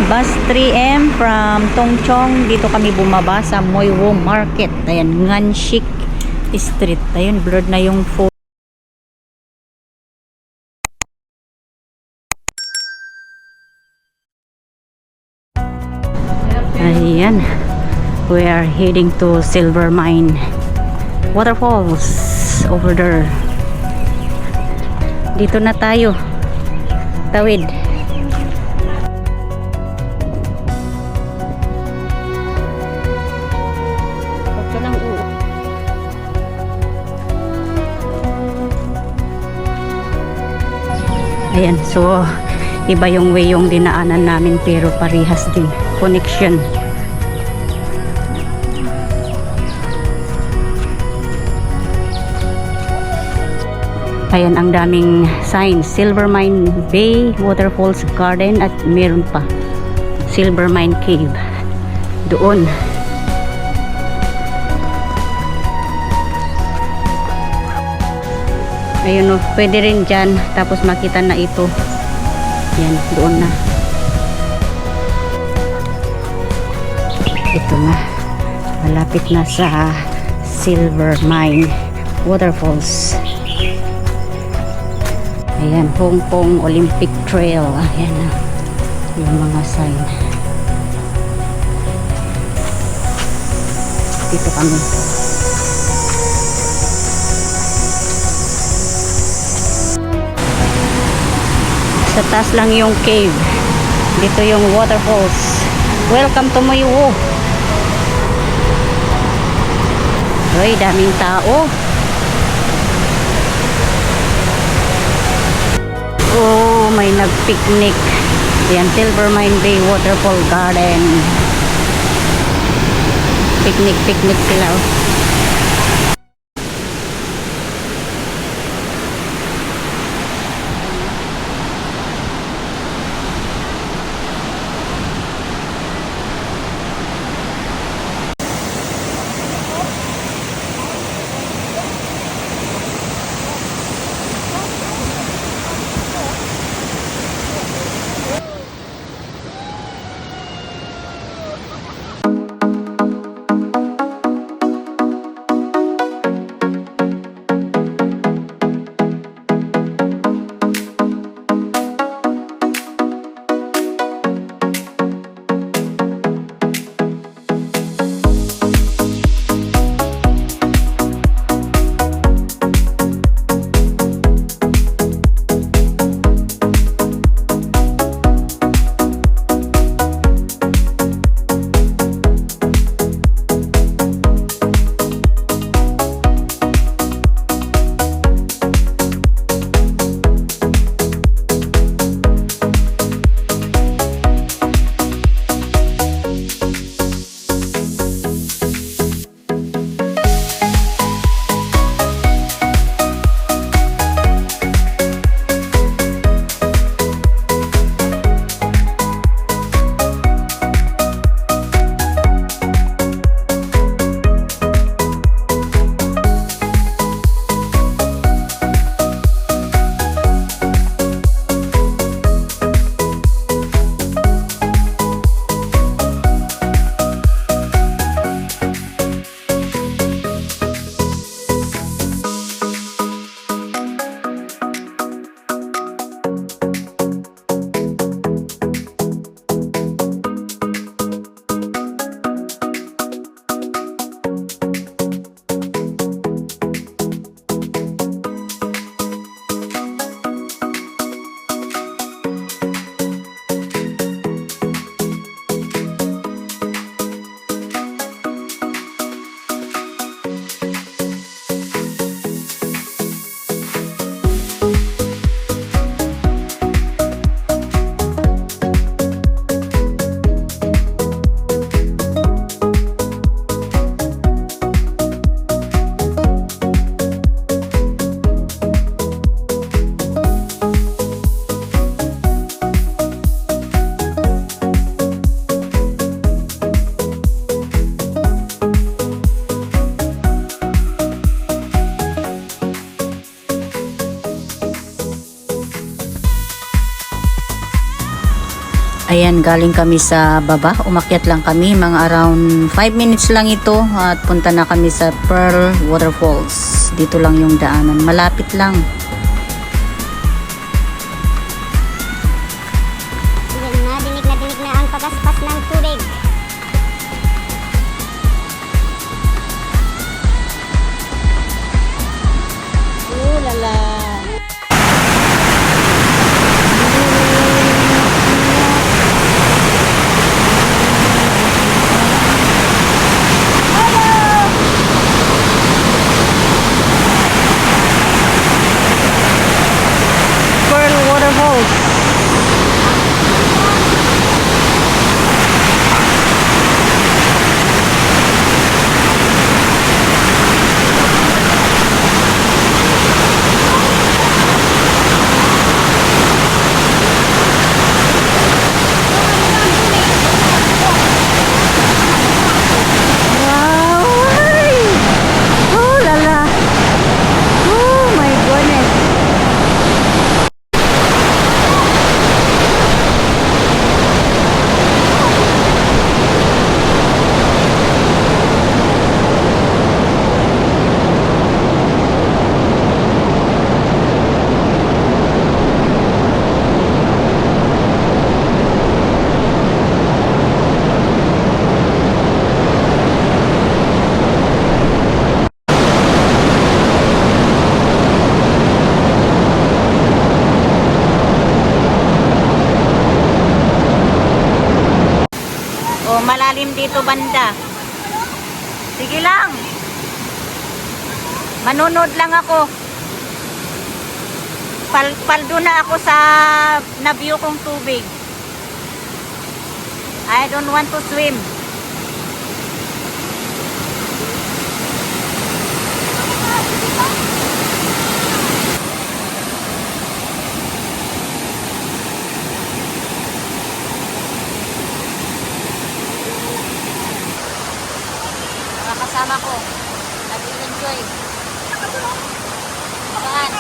Bus 3M from Tongchong. Dito kami bumaba sa Moiwo Market. Ayan, Nganshik Street. Ayun, blurred na yung phone. Ayan, we are heading to Silver Mine Waterfalls over there. Dito na tayo. Tawid. Ayan, so iba yung way yung dinaanan namin pero parehas din connection. Ayan, ang daming sign. Silver Mine Bay, Waterfalls Garden, at meron pa Silver Mine Cave doon. Ayun o, pwede rin dyan. Tapos makita na ito. Yan, doon na. Ito na. Malapit na sa Silver Mine Waterfalls. Ayan, Hong Kong Olympic Trail. Ayan na. Yung mga sign. Dito kami. Sa taas lang yung cave. Dito yung waterfalls. Welcome to Moiwo. Uy, daming tao. Oh, may nag-picnic. Yan, Silver Mine Bay Waterfall Garden. Picnic sila. Oh. Ayan, galing kami sa baba. Umakyat lang kami. Mga around 5 minutes lang ito. At punta na kami sa Pearl Waterfalls. Dito lang yung daanan. Malapit lang. Dinig na ang pagaspas ng tubig. Lala. Pearl Waterfalls. Wow! Ay! Oh, lala! Oh, my goodness! Oh, malalim dito banda. Sige lang. Manunod lang ako. Paldo na ako sa na-view kong tubig. I don't want to swim. Mga kasama ko, nag-enjoy. Saan?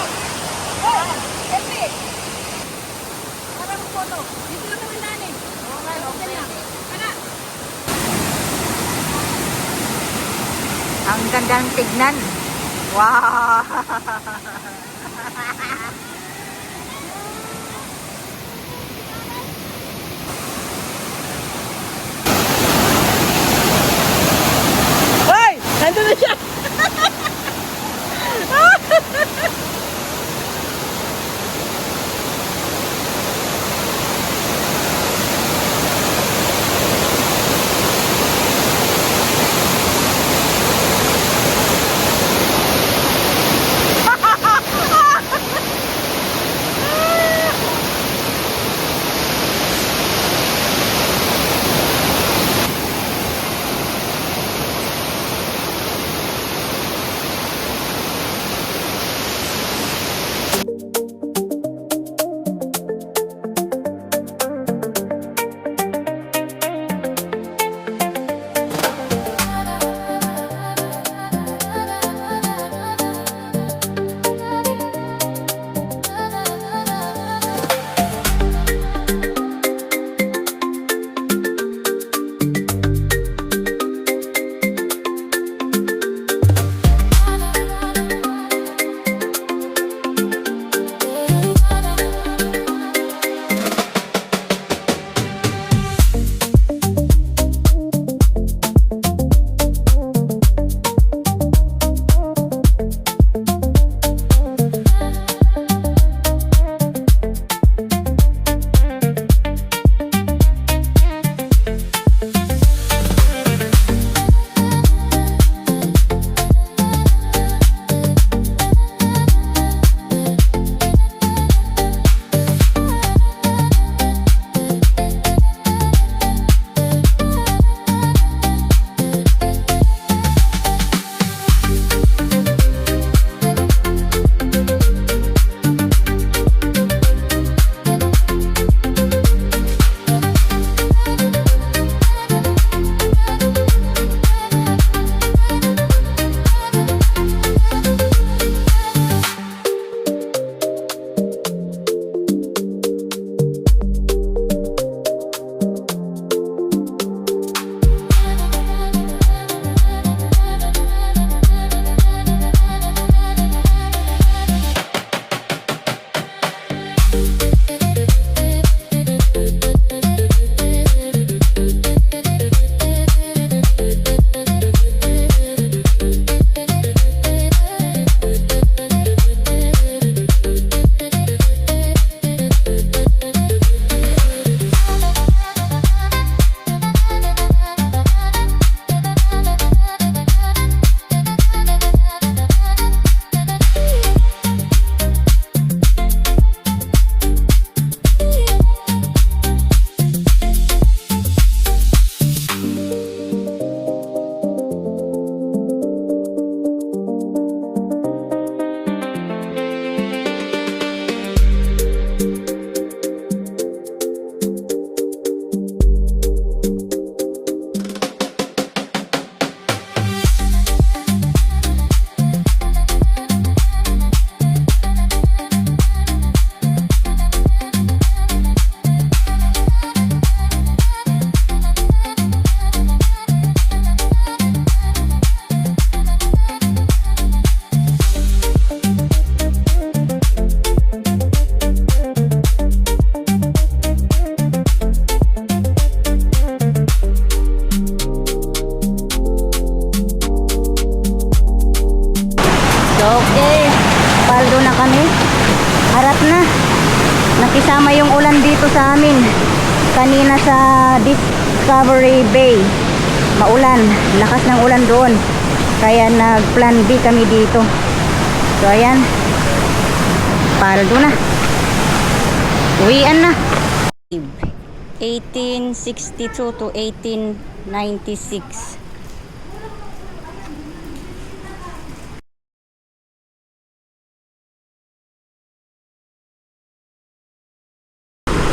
Ang gandang tignan. Wow! Hoy! Nandun na siya! dito sa amin. Kanina sa Discovery Bay, maulan, lakas ng ulan doon. Kaya nag-plan B kami dito. So ayan, paldo na. Uwian na. 1862 to 1896.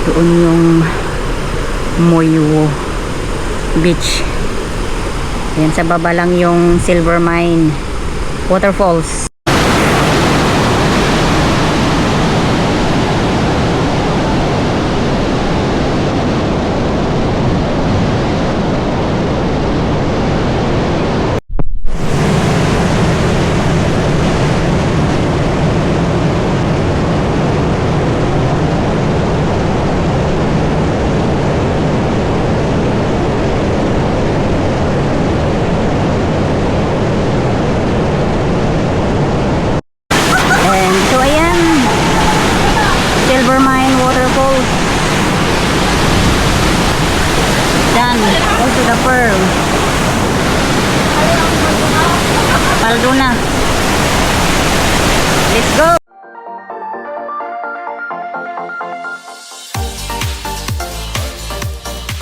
Doon yung Moyo Beach. Yan sa baba lang yung Silver Mine Waterfalls. So ayan, Silver Mine Waterfalls. Done. Go to the pearl. Paldo na.